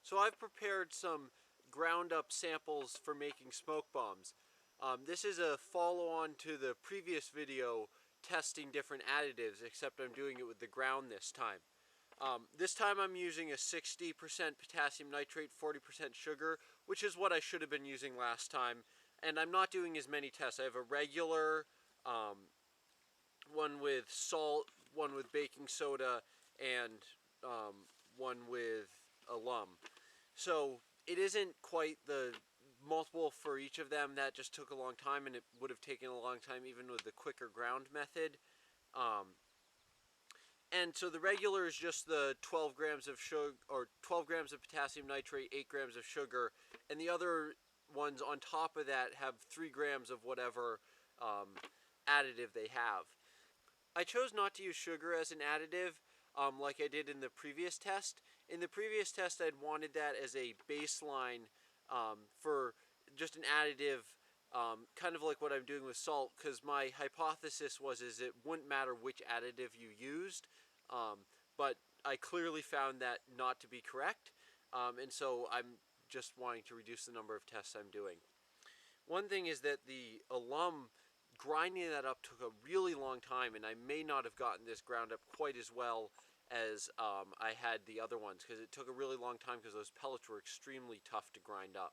So I've prepared some ground up samples for making smoke bombs. This is a follow-on to the previous video testing different additives, except I'm doing it with the ground this time. This time I'm using a 60% potassium nitrate, 40% sugar, which is what I should have been using last time. And I'm not doing as many tests. I have a regular, one with salt, one with baking soda, and one with alum. So it isn't quite the multiple for each of them. That just took a long time, and it would have taken a long time even with the quicker ground method. And so the regular is just the 12 grams of sugar, or 12 grams of potassium nitrate, 8 grams of sugar, and the other ones on top of that have 3 grams of whatever additive they have. I chose not to use sugar as an additive like I did in the previous test. In the previous test, I'd wanted that as a baseline for just an additive, kind of like what I'm doing with salt, because my hypothesis was it wouldn't matter which additive you used, but I clearly found that not to be correct, and so I'm just wanting to reduce the number of tests I'm doing. One thing is that the alum, grinding that up took a really long time, and I may not have gotten this ground up quite as well as I had the other ones, because it took a really long time because those pellets were extremely tough to grind up.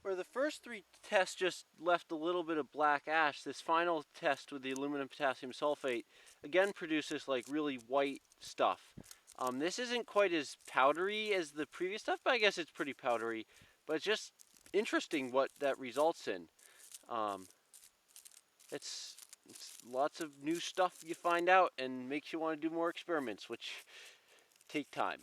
Where the first 3 tests just left a little bit of black ash, this final test with the aluminum potassium sulfate again produces like really white stuff. This isn't quite as powdery as the previous stuff, but I guess it's pretty powdery. But it's just interesting what that results in. It's lots of new stuff you find out and makes you want to do more experiments, which take time.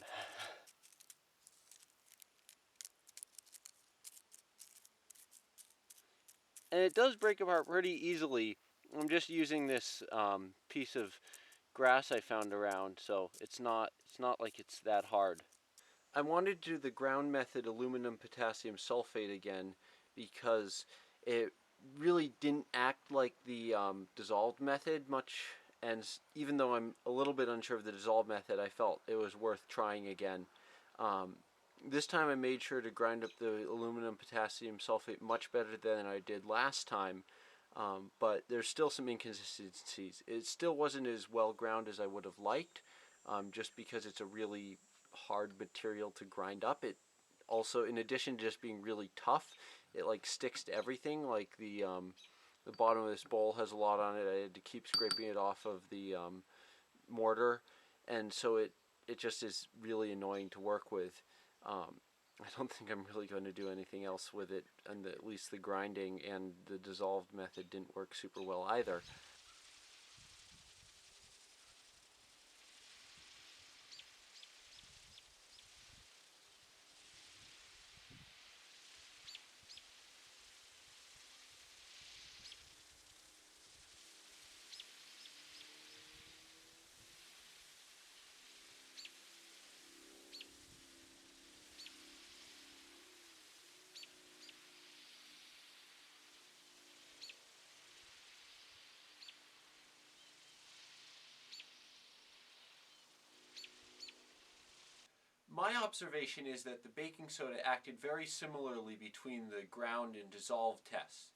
And it does break apart pretty easily. I'm just using this piece of grass I found around, so it's not like it's that hard. I wanted to do the ground method aluminum potassium sulfate again because it really didn't act like the dissolved method much, and even though I'm a little bit unsure of the dissolved method, I felt it was worth trying again. This time I made sure to grind up the aluminum potassium sulfate much better than I did last time, but there's still some inconsistencies. It still wasn't as well ground as I would have liked, just because it's a really hard material to grind up. It also, in addition to just being really tough, it like sticks to everything. Like the bottom of this bowl has a lot on it. I had to keep scraping it off of the mortar, and so it just is really annoying to work with. I don't think I'm really going to do anything else with it, and at least the grinding and the dissolved method didn't work super well either. My observation is that the baking soda acted very similarly between the ground and dissolved tests.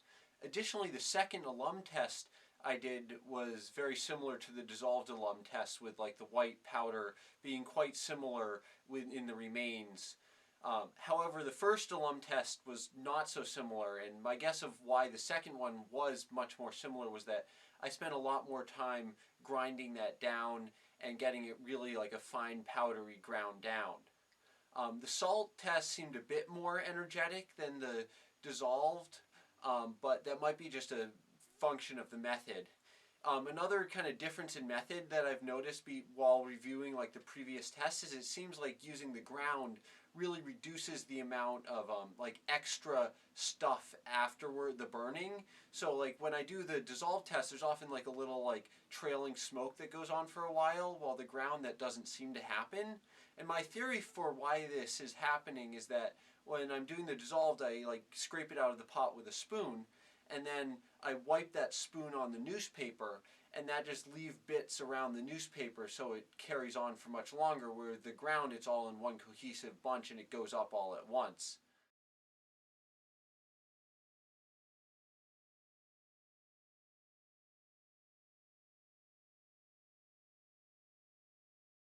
Additionally, the second alum test I did was very similar to the dissolved alum test, with like the white powder being quite similar in the remains. However, the first alum test was not so similar, and my guess of why the second one was much more similar was that I spent a lot more time grinding that down and getting it really like a fine powdery ground down. The salt test seemed a bit more energetic than the dissolved, but that might be just a function of the method. Another kind of difference in method that I've noticed while reviewing like the previous tests is it seems like using the ground really reduces the amount of like extra stuff afterward the burning. So like when I do the dissolve test, there's often like a little like trailing smoke that goes on for a while the ground that doesn't seem to happen. And my theory for why this is happening is that when I'm doing the dissolved, I like scrape it out of the pot with a spoon, and then I wipe that spoon on the newspaper, and that just leave bits around the newspaper so it carries on for much longer, where the ground it's all in one cohesive bunch and it goes up all at once.